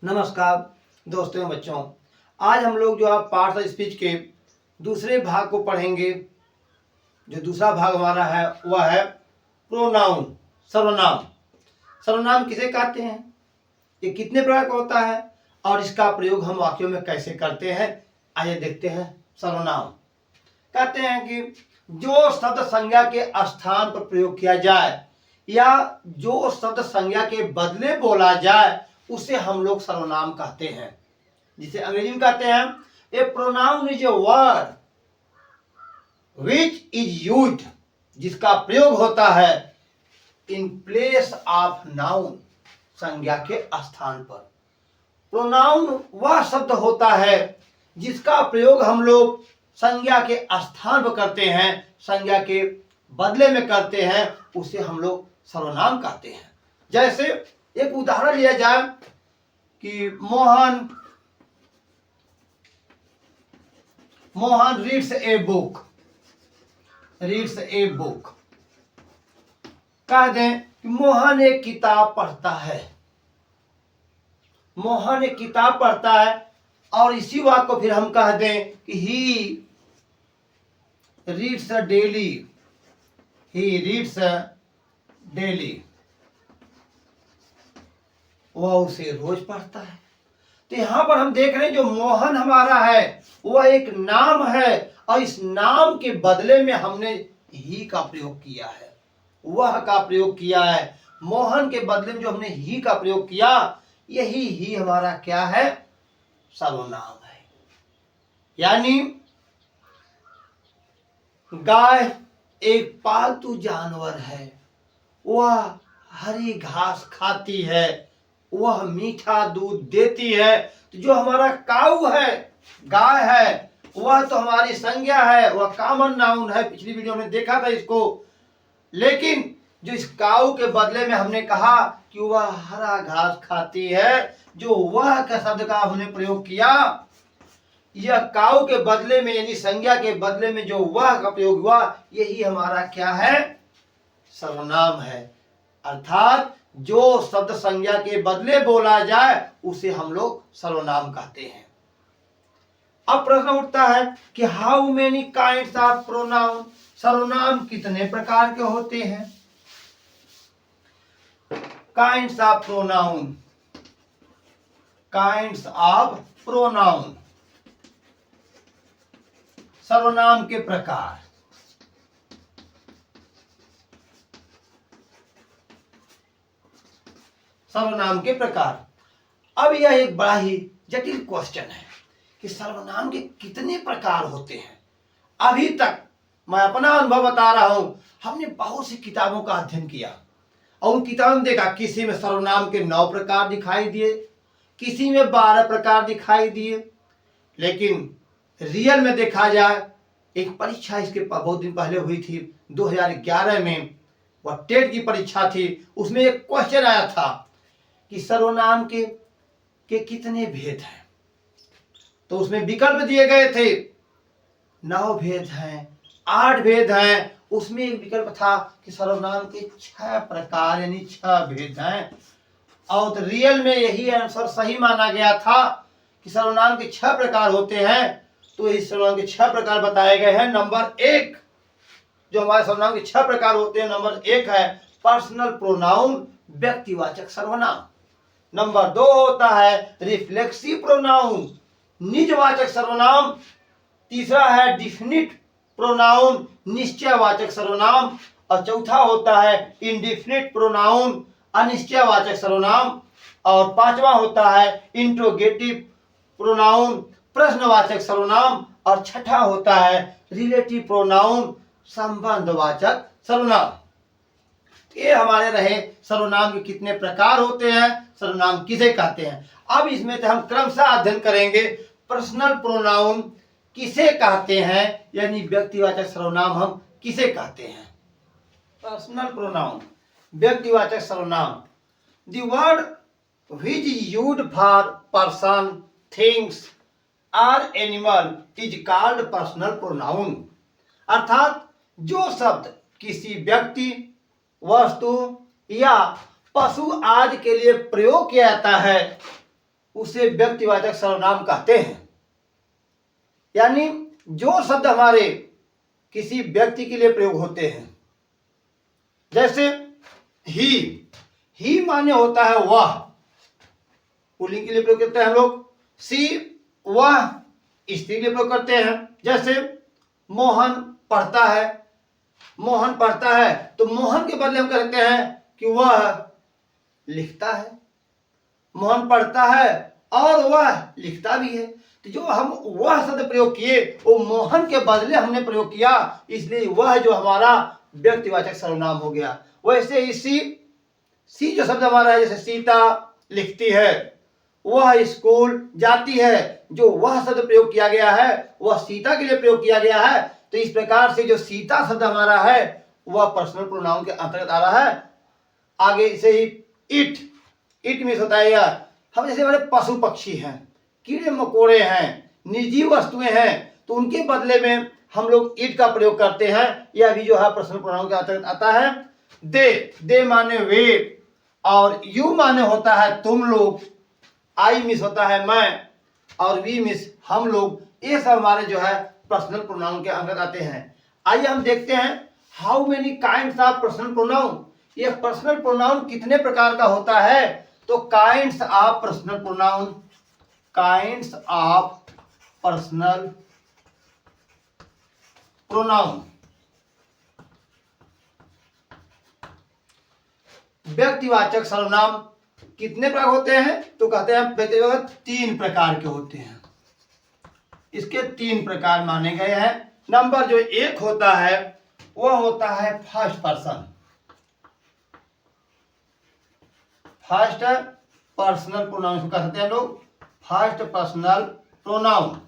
नमस्कार दोस्तों एवं बच्चों। आज हम लोग जो है पार्ट्स ऑफ स्पीच के दूसरे भाग को पढ़ेंगे। जो दूसरा भाग हमारा है वह है प्रोनाउन, सर्वनाम। सर्वनाम किसे कहते हैं, ये कितने प्रकार का होता है और इसका प्रयोग हम वाक्यों में कैसे करते हैं, आइए देखते हैं। सर्वनाम कहते हैं कि जो शब्द संज्ञा के स्थान पर प्रयोग किया जाए या जो शब्द संज्ञा के बदले बोला जाए उसे हम लोग सर्वनाम कहते हैं, जिसे अंग्रेजी में कहते हैं a pronoun is a word which is used, जिसका प्रयोग होता है इन प्लेस ऑफ नाउन, संज्ञा के स्थान पर। प्रोनाउन वह शब्द होता है जिसका प्रयोग हम लोग संज्ञा के स्थान पर करते हैं, संज्ञा के बदले में करते हैं, उसे हम लोग सर्वनाम कहते हैं। जैसे एक उदाहरण लिया जाए कि मोहन रीड्स ए बुक, कह दें कि मोहन एक किताब पढ़ता है। मोहन एक किताब पढ़ता है और इसी वाक्य को फिर हम कह दें कि ही रीड्स डेली, वह उसे रोज पढ़ता है। तो यहां पर हम देख रहे हैं जो मोहन हमारा है वह एक नाम है और इस नाम के बदले में हमने ही का प्रयोग किया है, वह का प्रयोग किया है। मोहन के बदले में जो हमने ही का प्रयोग किया, यही ही हमारा क्या है, सर्वनाम है। यानी गाय एक पालतू जानवर है, वह हरी घास खाती है, वह मीठा दूध देती है। तो जो हमारा काऊ है, गाय है, वह तो हमारी संज्ञा है, वह कॉमन नाउन है। पिछली वीडियो में देखा था इसको। लेकिन जो इस काऊ के बदले में हमने कहा कि वह हरा घास खाती है, जो वह का शब्द का हमने प्रयोग किया, यह काऊ के बदले में यानी संज्ञा के बदले में जो वह का प्रयोग हुआ, यही हमारा क्या है, सर्वनाम है। अर्थात जो शब्द संज्ञा के बदले बोला जाए उसे हम लोग सर्वनाम कहते हैं। अब प्रश्न उठता है कि how many kinds of pronoun, सर्वनाम कितने प्रकार के होते हैं। काइंड्स ऑफ प्रोनाउन, सर्वनाम के प्रकार। सर्वनाम के प्रकार। अब यह एक बड़ा ही जटिल क्वेश्चन है कि सर्वनाम के कितने प्रकार होते हैं। अभी तक मैं अपना अनुभव बता रहा हूं, हमने बहुत सी किताबों का अध्ययन किया और उन किताबों में देखा किसी में सर्वनाम के 9 प्रकार दिखाई दिए, किसी में 12 प्रकार दिखाई दिए। लेकिन रियल में देखा जाए, एक परीक्षा इसके बहुत दिन पहले हुई थी, 2011 में, वह टेट की परीक्षा थी। उसमें एक क्वेश्चन आया था कि सर्वनाम के कितने भेद हैं। तो उसमें विकल्प दिए गए थे, 9 भेद हैं, 8 भेद हैं। उसमें एक विकल्प था कि सर्वनाम के 6 प्रकार यानी 6 भेद हैं। और तो रियल में यही आंसर सही माना गया था कि सर्वनाम के 6 प्रकार होते हैं। तो इस सर्वनाम के 6 प्रकार बताए गए हैं। नंबर 1 जो हमारे सर्वनाम के 6 प्रकार होते हैं, नंबर 1 है पर्सनल प्रोनाउन, व्यक्तिवाचक सर्वनाम। नंबर 2 होता है रिफ्लेक्सिव प्रोनाउन, निजवाचक सर्वनाम। तीसरा है डिफिनिट प्रोनाउन, निश्चयवाचक सर्वनाम। और चौथा होता है इंडिफिनिट प्रोनाउन, अनिश्चयवाचक सर्वनाम। और 5वां होता है इंट्रोगेटिव प्रोनाउन, प्रश्नवाचक सर्वनाम। और 6ठा होता है रिलेटिव प्रोनाउन, संबंधवाचक सर्वनाम। ये हमारे रहे सर्वनाम के कितने प्रकार होते हैं, सर्वनाम किसे कहते हैं। अब इसमें से हम क्रमशः अध्ययन करेंगे पर्सनल प्रोनाउन किसे कहते हैं, यानी व्यक्तिवाचक सर्वनाम हम किसे कहते हैं। पर्सनल प्रोनाउन, व्यक्तिवाचक सर्वनाम। The word which is used for person, things और animal is called personal pronoun. अर्थात जो शब्द किसी व्यक्ति, वस्तु या पशु आदि के लिए प्रयोग किया जाता है, उसे व्यक्तिवाचक सर्वनाम कहते हैं। यानी जो शब्द हमारे किसी व्यक्ति के लिए प्रयोग होते हैं, जैसे ही माने होता है वह, पुल्लिंग के लिए प्रयोग करते हैं हम लोग। सी, वह स्त्री के लिए प्रयोग करते हैं। जैसे मोहन पढ़ता है, मोहन पढ़ता है तो मोहन के बदले हम कहते हैं कि वह लिखता है। मोहन पढ़ता है और वह लिखता भी है। तो जो हम वह शब्द प्रयोग किए वो मोहन के बदले हमने प्रयोग किया, इसलिए वह जो हमारा व्यक्तिवाचक सर्वनाम हो गया। वैसे ही सी जो शब्द हमारा है, जैसे सीता लिखती है, वह स्कूल जाती है, जो वह शब्द प्रयोग किया गया है वह सीता के लिए प्रयोग किया गया है। तो इस प्रकार से जो सीता शब्द हमारा है वह पर्सनल प्रोनाउन के अंतर्गत आ रहा है। आगे से ही इट मीन्स होता है यह। हम जैसे हमारे पशु पक्षी हैं, कीड़े मकोड़े हैं, निजी वस्तुएं हैं, तो उनके बदले में हम लोग इट का प्रयोग करते हैं। यह भी जो है पर्सनल प्रोनाउन के अंतर्गत आता है। दे माने वे, और यू माने होता है तुम लोग, आई मिस होता है मैं, और वी मिस हम लोग। ये सब हमारे जो है पर्सनल प्रोनाउन के अंतर्गत आते हैं। आइए हम देखते हैं how many kinds of personal pronoun. ये पर्सनल प्रोनाउन कितने प्रकार का होता है? तो kinds of personal pronoun, kinds of personal pronoun. व्यक्तिवाचक सर्वनाम कितने प्रकार होते हैं? तो कहते हैं व्यक्तिवाचक 3 प्रकार के होते हैं। इसके 3 प्रकार माने गए हैं। नंबर जो 1 होता है वह होता है first person, first personal pronoun कह सकते हैं लोग, फर्स्ट पर्सनल प्रोनाउन।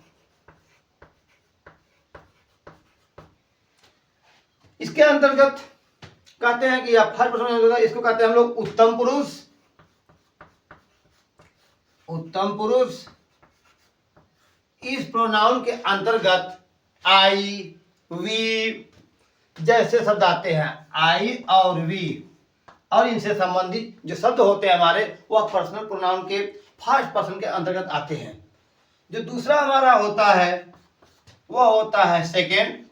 इसके अंतर्गत कहते हैं कि यह फर्स्ट पर्सन, इसको कहते हैं हम लोग उत्तम पुरुष, उत्तम पुरुष। इस प्रोनाउन के अंतर्गत आई, वी जैसे शब्द आते हैं, आई और वी और इनसे संबंधित जो शब्द होते हैं हमारे, वह पर्सनल प्रोनाउन के फर्स्ट पर्सन के अंतर्गत आते हैं। जो दूसरा हमारा होता है वह होता है सेकेंड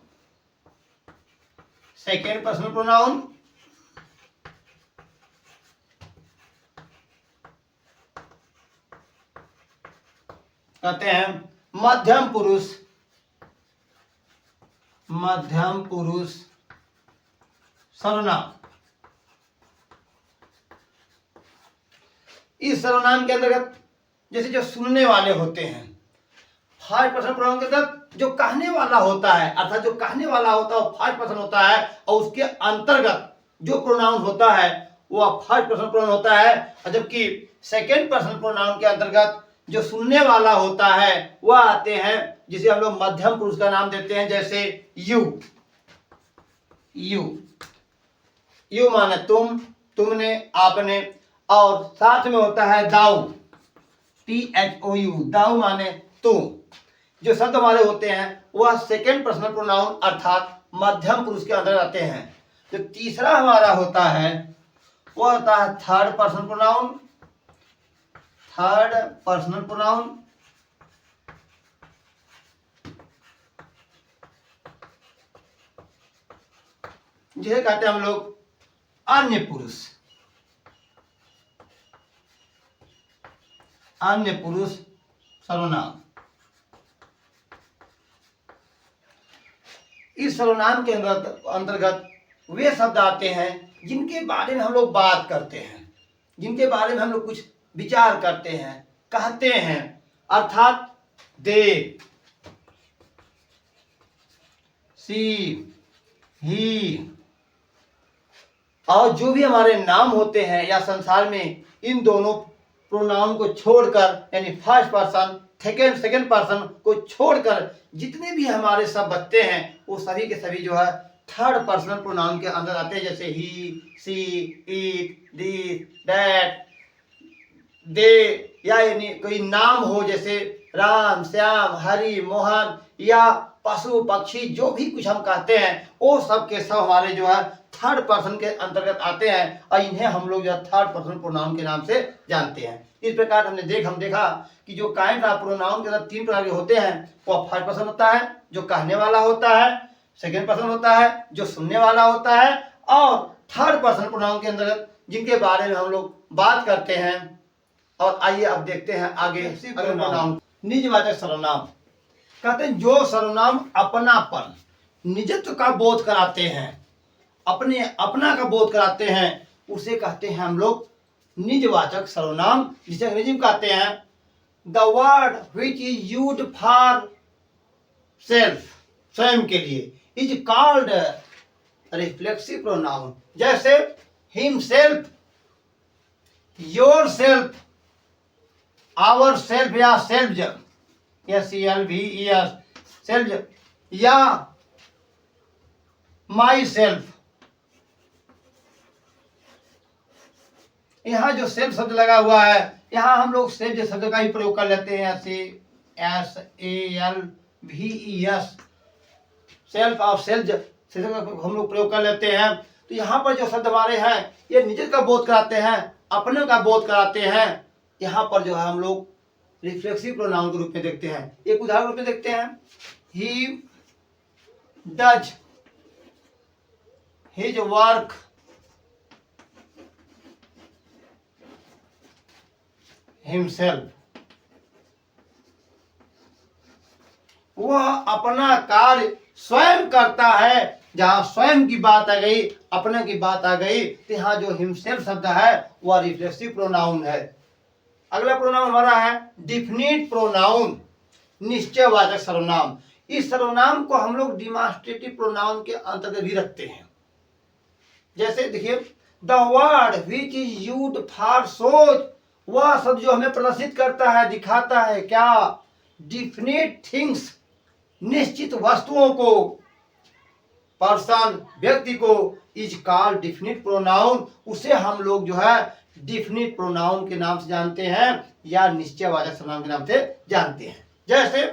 पर्सनल प्रोनाउन। कहते हैं मध्यम पुरुष, मध्यम पुरुष सर्वनाम। इस सर्वनाम के अंतर्गत जैसे जो सुनने वाले होते हैं, फर्स्ट पर्सन प्रोनाउन के अंतर्गत जो कहने वाला होता है, अर्थात जो कहने वाला होता है वो फर्स्ट पर्सन होता है, और उसके अंतर्गत जो प्रोनाउन होता है वह फर्स्ट पर्सन प्रोनाउन होता है। और जबकि सेकेंड पर्सन प्रोनाउन के अंतर्गत जो सुनने वाला होता है वह आते हैं, जिसे हम लोग मध्यम पुरुष का नाम देते हैं। जैसे यू माने तुम, तुमने, आपने, और साथ में होता है दाऊ, THOU, दाऊ माने तुम। जो शब्द हमारे होते हैं वह सेकेंड पर्सनल प्रोनाउन अर्थात मध्यम पुरुष के अंदर आते हैं। जो तीसरा हमारा होता है वह होता है third personal pronoun, third personal pronoun. जिसे कहते हैं हम लोग अन्य पुरुष, अन्य पुरुष सर्वनाम। इस सर्वनाम के अंतर्गत वे शब्द आते हैं जिनके बारे में हम लोग बात करते हैं, जिनके बारे में हम लोग कुछ विचार करते हैं, कहते हैं। अर्थात दे, सी, ही, और जो भी हमारे नाम होते हैं या संसार में इन दोनों प्रोनाउन को छोड़कर, यानी फर्स्ट पर्सन सेकेंड पर्सन को छोड़कर जितने भी हमारे सब बचते हैं वो सभी के सभी जो है थर्ड पर्सनल प्रोनाउन के अंदर आते हैं। जैसे ही, सी, इट, दिस, दैट, दे, या यानी कोई नाम हो जैसे राम, श्याम, हरि, मोहन, या पशु पक्षी, जो भी कुछ हम कहते हैं वो सब के सब हमारे जो है थर्ड पर्सन के अंतर्गत आते हैं, और इन्हें हम लोग जो है थर्ड पर्सन प्रोनाउन के नाम से जानते हैं। इस प्रकार हम देखा कि जो काइंड ऑफ प्रोनाउन के अंदर 3 प्रकार के होते हैं। वो फर्स्ट पर्सन होता है जो कहने वाला होता है, सेकंड पर्सन होता है जो सुनने वाला होता है, और थर्ड पर्सन प्रोनाउन के अंदर जिनके बारे में हम लोग बात करते हैं। और आइए अब देखते हैं आगे प्रोनाउन। निजवाचक सर्वनाम कहते हैं जो सर्वनाम अपनापन, निजत्व का बोध कराते हैं, अपना का बोध कराते हैं, उसे कहते हैं हम लोग निजवाचक सर्वनाम, जिसे अंग्रेजी में कहते हैं the word which is used for self, स्वयं के लिए, इज कॉल्ड रिफ्लेक्सिव प्रोनाउन। जैसे himself, yourself, ourself या सेल्फ, SELF, सेल्फ, या माई सेल्फ। यहाँ जो सेल्फ शब्द लगा हुआ है, यहाँ हम लोग सेल्फ शब्द का ही प्रयोग कर लेते हैं, SELF, सेल्फ और सेल्फ हम लोग प्रयोग कर लेते हैं। तो यहाँ पर जो शब्द हमारे हैं ये निजत्व का बोध कराते हैं, अपने का बोध कराते हैं। यहाँ पर जो है हम लोग रिफ्लेक्सिव प्रोनाउन के रूप में देखते हैं। एक उदाहरण रूप में देखते हैं, he does his work himself, वह अपना कार्य स्वयं करता है। जहां स्वयं की बात आ गई, अपने की बात आ गई, तो यहाँ जो हिमसेल्फ शब्द है वह रिफ्लेक्सिव प्रोनाउन है। अगला प्रोनाउन हमारा है डिफिनिट प्रोनाउन, निश्चयवाचक सर्वनाम। इस सर्वनाम को हम लोग डिमॉन्स्ट्रेटिव प्रोनाउन के अंतर्गत भी रखते हैं। जैसे देखिए, the word which is used for shows, वह शब्द जो हमें प्रदर्शित करता है, दिखाता है क्या, डिफिनिट थिंग्स, निश्चित वस्तुओं को, पर्सन, व्यक्ति को, इज कॉल्ड डिफिनिट प्रोनाउन, उसे हम लोग जो है डिफिनिट प्रोनाउन के नाम से जानते हैं या निश्चयवाचक सर्वनाम के नाम से जानते हैं। जैसे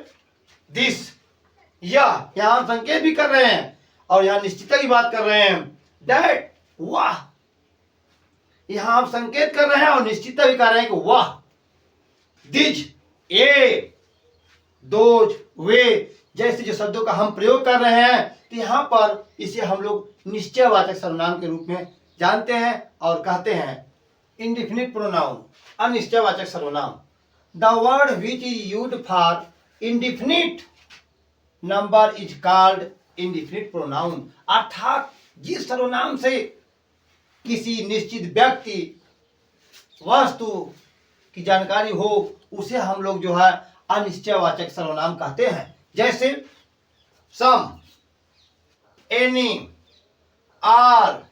दिस, यह, यहां हम संकेत भी कर रहे हैं और यहां निश्चितता की बात कर रहे हैं। दैट, वाह, यहां हम संकेत कर रहे हैं और निश्चितता भी कर रहे हैं कि वाह। दिज, ए, दोज, वे, जैसे जो शब्दों का हम प्रयोग कर रहे हैं, तो यहाँ पर इसे हम लोग निश्चयवाचक सर्वनाम के रूप में जानते हैं और कहते हैं इंडिफिनिट प्रोनाउन, अनिश्चयवाचक सर्वनाम। The word which is used for indefinite number is called indefinite pronoun. अर्थात जिस सर्वनाम से किसी निश्चित व्यक्ति, वस्तु की जानकारी हो, उसे हम लोग जो है अनिश्चयवाचक सर्वनाम कहते हैं। जैसे सम, एनी, आर,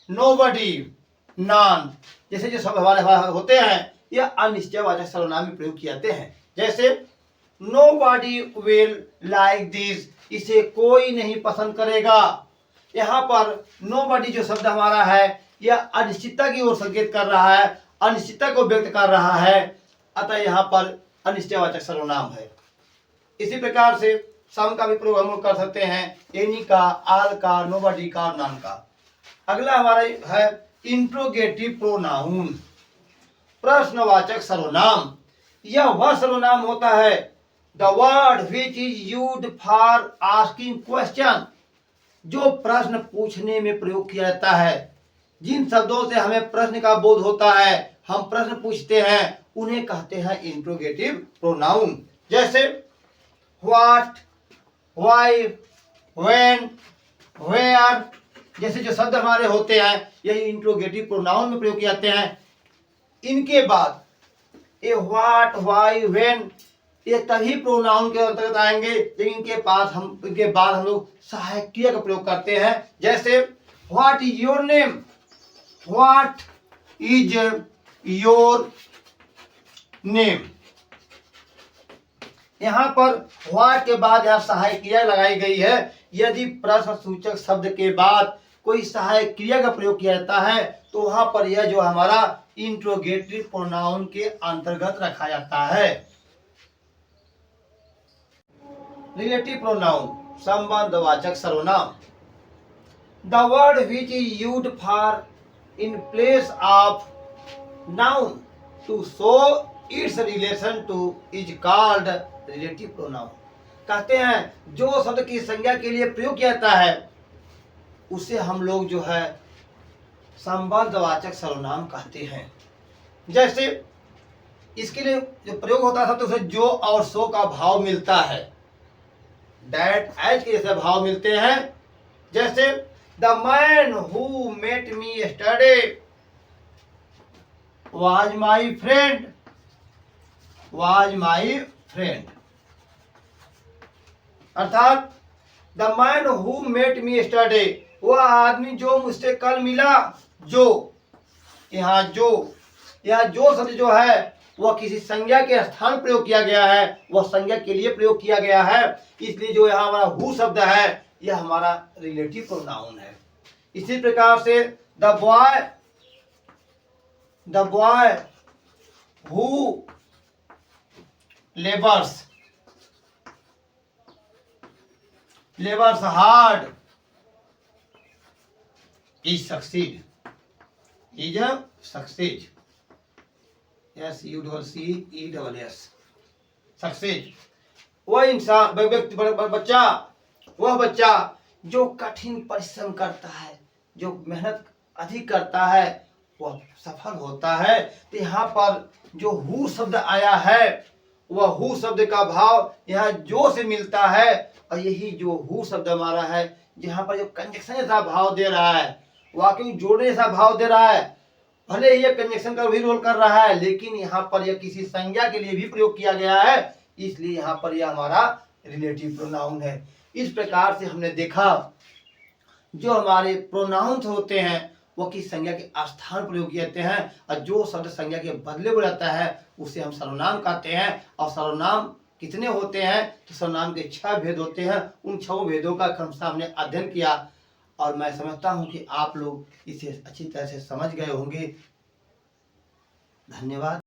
नोबडी, नॉन, जैसे जो शब्द हमारे होते हैं यह अनिश्चयवाचक सर्वनाम में प्रयोग किए जाते हैं। जैसे नोबडी विल लाइक दिस, इसे कोई नहीं पसंद करेगा। यहाँ पर नोबडी जो शब्द हमारा है यह अनिश्चितता की ओर संकेत कर रहा है, अनिश्चितता को व्यक्त कर रहा है, अतः यहाँ पर अनिश्चयवाचक सर्वनाम है। इसी प्रकार से सम का भी प्रयोग हम लोग कर सकते हैं, एनी का, आल का, नोबडी का, नॉन का। अगला हमारा है इंट्रोगेटिव प्रोनाउन, प्रश्नवाचक सर्वनाम। यह वह सर्वनाम होता है the word which is used for asking question, जो प्रश्न पूछने में प्रयोग किया जाता है। जिन शब्दों से हमें प्रश्न का बोध होता है, हम प्रश्न पूछते हैं, उन्हें कहते हैं इंट्रोगेटिव प्रोनाउन। जैसे व्हाट, व्हाई, व्हेन, वेयर, जैसे जो शब्द हमारे होते हैं यही इंट्रोगेटिव प्रोनाउन में प्रयोग किए जाते हैं। इनके बाद ये व्हाट, व्हाई, व्हेन, ये तभी प्रोनाउन के अंतर्गत आएंगे लेकिन इनके बाद हम लोग सहायक क्रिया का प्रयोग करते हैं। जैसे what is your name, what is your name. यहाँ पर व्हाट के बाद यहाँ सहायक क्रिया लगाई गई है। यदि प्रश्न सूचक शब्द के बाद कोई सहायक क्रिया का प्रयोग किया जाता है तो वहां पर यह जो हमारा इंट्रोगेटिव प्रोनाउन के अंतर्गत रखा जाता है। रिलेटिव प्रोनाउन, संबंधवाचक सर्वनाम। The word which is used for in place of noun to show its relation to is called relative pronoun. कहते हैं जो शब्द की संज्ञा के लिए प्रयोग किया जाता है उसे हम लोग जो है संबंधवाचक सर्वनाम कहते हैं। जैसे इसके लिए जो प्रयोग होता था तो उसे जो और सो का भाव मिलता है, दैट एज के जैसे भाव मिलते हैं। जैसे the man who met me yesterday was my friend, was my friend. अर्थात the man who met me yesterday, वह आदमी जो मुझसे कल मिला। जो यहाँ जो शब्द जो है वह किसी संज्ञा के स्थान प्रयोग किया गया है, वह संज्ञा के लिए प्रयोग किया गया है, इसलिए जो यहाँ हमारा हु शब्द है यह हमारा रिलेटिव प्रोनाउन है। इसी प्रकार से the boy who labours hard is succeed. Success वह इंसान वह बच्चा जो कठिन परिश्रम करता है, जो मेहनत अधिक करता है वह सफल होता है। तो यहाँ पर जो हु शब्द आया है वह हु शब्द का भाव यहाँ जो से मिलता है, और यही जो हु शब्द हमारा है यहाँ पर जो कंजक्शन जैसा भाव दे रहा है, वाकई जोड़ने जैसा भाव दे रहा है। भले ही ये कंजक्शन का भी रोल कर रहा है लेकिन यहाँ पर यह किसी संज्ञा के लिए भी प्रयोग किया गया है, इसलिए यहाँ पर यह हमारा रिलेटिव प्रोनाउन है। इस प्रकार से हमने देखा जो हमारे प्रोनाउंस होते हैं वो किस संज्ञा के स्थान प्रयोग किए जाते हैं, और जो शब्द संज्ञा के बदले में रहता है उसे हम सर्वनाम कहते हैं। और सर्वनाम कितने होते हैं तो सर्वनाम के 6 भेद होते हैं। उन 6 भेदों का क्रमशः हमने अध्ययन किया और मैं समझता हूं कि आप लोग इसे अच्छी तरह से समझ गए होंगे। धन्यवाद।